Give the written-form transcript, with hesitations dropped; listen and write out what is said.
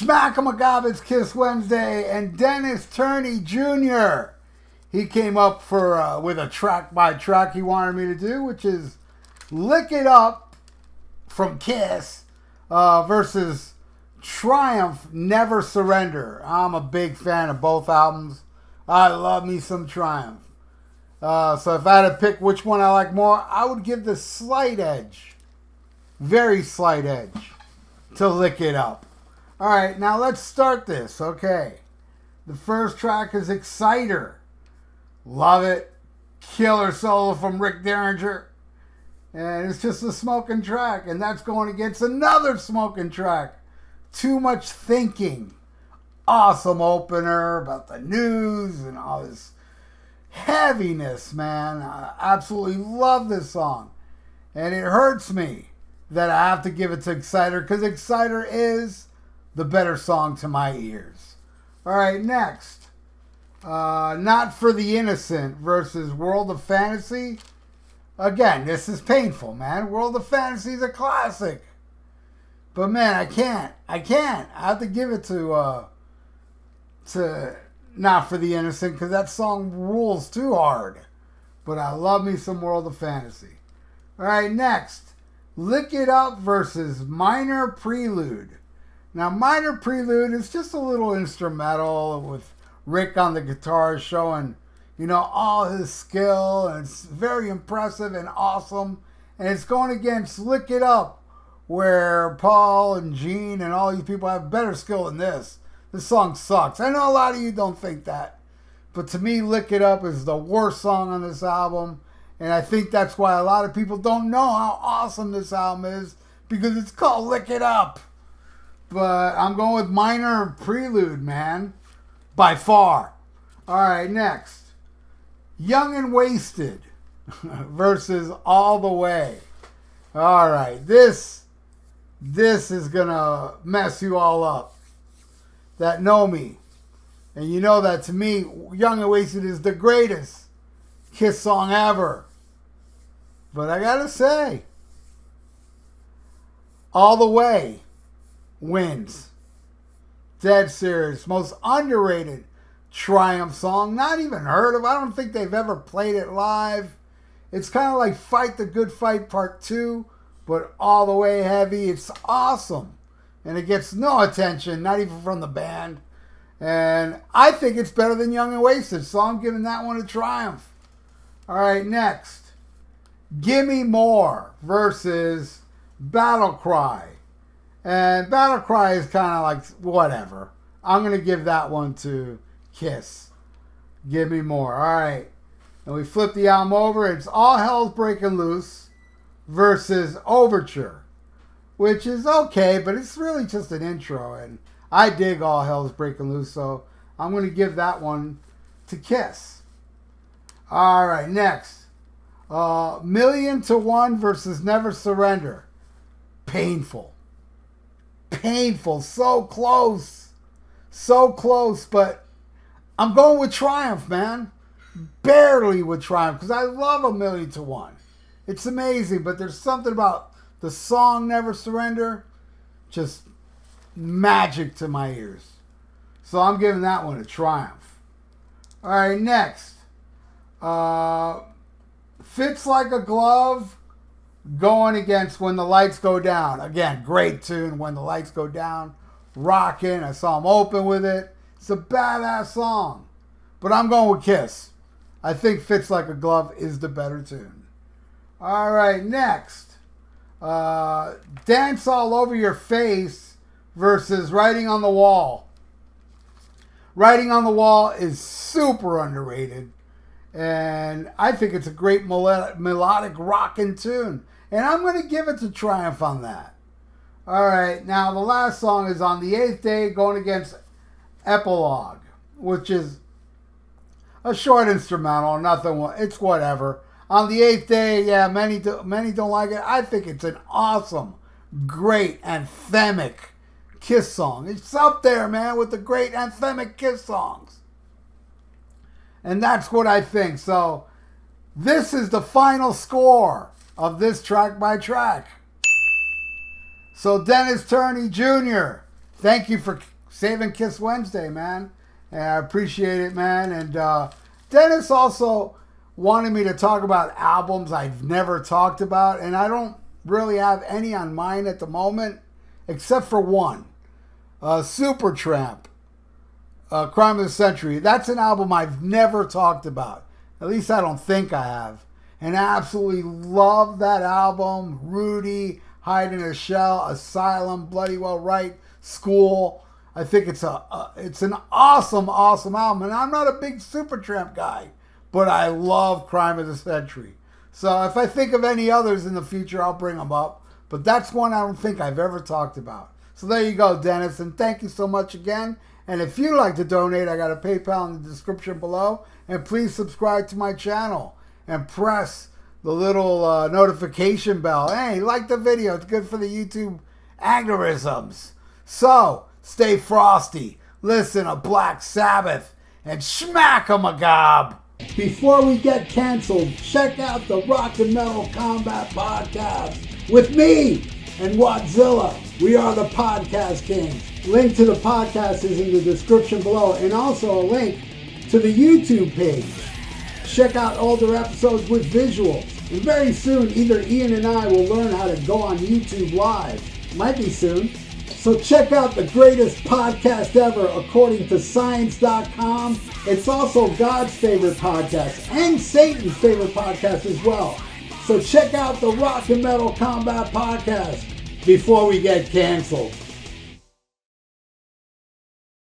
Schmack'emagab's Kiss Wednesday, and Dennis Turney Jr. He came up for with a track by track he wanted me to do, which is Lick It Up from Kiss versus Triumph Never Surrender. I'm a big fan of both albums. I love me some Triumph. So if I had to pick which one I like more, I would give the slight edge, very slight edge, to Lick It Up. All right, now let's start this, okay? The first track is Exciter. Love it. Killer solo from Rick Derringer. And it's just a smoking track, and that's going against another smoking track, Too Much Thinking. Awesome opener about the news and all this heaviness, man. I absolutely love this song. And it hurts me that I have to give it to Exciter, because Exciter is the better song to my ears. All right, next. Not for the Innocent versus World of Fantasy. Again, this is painful, man. World of Fantasy is a classic. But, man, I can't. I have to give it to Not for the Innocent, because that song rules too hard. But I love me some World of Fantasy. All right, next. Lick It Up versus Minor Prelude. Now, Minor Prelude is just a little instrumental with Rick on the guitar showing, all his skill. And it's very impressive and awesome. And it's going against Lick It Up, where Paul and Gene and all these people have better skill than this. This song sucks. I know a lot of you don't think that. But to me, Lick It Up is the worst song on this album. And I think that's why a lot of people don't know how awesome this album is, because it's called Lick It Up. But I'm going with Minor Prelude, man. By far. All right, next. Young and Wasted versus All the Way. All right, this is going to mess you all up that know me. And you know that to me, Young and Wasted is the greatest Kiss song ever. But I got to say, All the Way wins. Dead serious. Most underrated Triumph song. Not even heard of. I don't think they've ever played it live. It's kind of like Fight the Good Fight Part 2, but all the way heavy. It's awesome. And it gets no attention, not even from the band. And I think it's better than Young and Wasted, so I'm giving that one a Triumph. All right, next. Gimme More versus Battle Cry. And Battle Cry is kind of like whatever. I'm going to give that one to Kiss. Give Me More. All right. And we flip the album over. It's All Hell's Breaking Loose versus Overture, which is okay, but it's really just an intro. And I dig All Hell's Breaking Loose, so I'm going to give that one to Kiss. All right, next. Million to One versus Never Surrender. Painful. So close, but I'm going with Triumph, man. Barely with Triumph, because I love A Million to One. It's amazing, but there's something about the song Never Surrender, just magic to my ears. So I'm giving that one a Triumph. All right, next. Fits Like a Glove going against When the Lights Go Down. Again, great tune, When the Lights Go Down. Rocking. I saw him open with it. It's a badass song. But I'm going with Kiss. I think Fits Like a Glove is the better tune. All right, next. Dance All Over Your Face versus Writing on the Wall. Writing on the Wall is super underrated. And I think it's a great melodic rockin' tune. And I'm going to give it to Triumph on that. All right, now the last song is On the Eighth Day going against Epilogue, which is a short instrumental, nothing. It's whatever. On the Eighth Day, yeah, many don't like it. I think it's an awesome, great, anthemic Kiss song. It's up there, man, with the great anthemic Kiss songs. And that's what I think. So this is the final score of this track by track. So Dennis Turney Jr., thank you for Saving Kiss Wednesday, man. And I appreciate it, man. And Dennis also wanted me to talk about albums I've never talked about, and I don't really have any on mine at the moment, except for one. Supertramp, Crime of the Century. That's an album I've never talked about. At least I don't think I have. And I absolutely love that album. Rudy, Hide in a Shell, Asylum, Bloody Well Right, School. I think it's an awesome album. And I'm not a big Supertramp guy, but I love Crime of the Century. So if I think of any others in the future, I'll bring them up. But that's one I don't think I've ever talked about. So there you go, Dennis. And thank you so much again. And if you'd like to donate, I got a PayPal in the description below. And please subscribe to my channel and press the little notification bell. Hey, like the video. It's good for the YouTube algorithms. So stay frosty. Listen to Black Sabbath and smack 'em a gob. Before we get canceled, check out the Rock and Metal Combat Podcast with me and Wadzilla. We are the Podcast Kings. Link to the podcast is in the description below, and also a link to the YouTube page. Check out older episodes with visuals. And very soon, either Ian and I will learn how to go on YouTube Live. Might be soon. So check out the greatest podcast ever according to Science.com. It's also God's favorite podcast and Satan's favorite podcast as well. So check out the Rock and Metal Combat Podcast before we get canceled.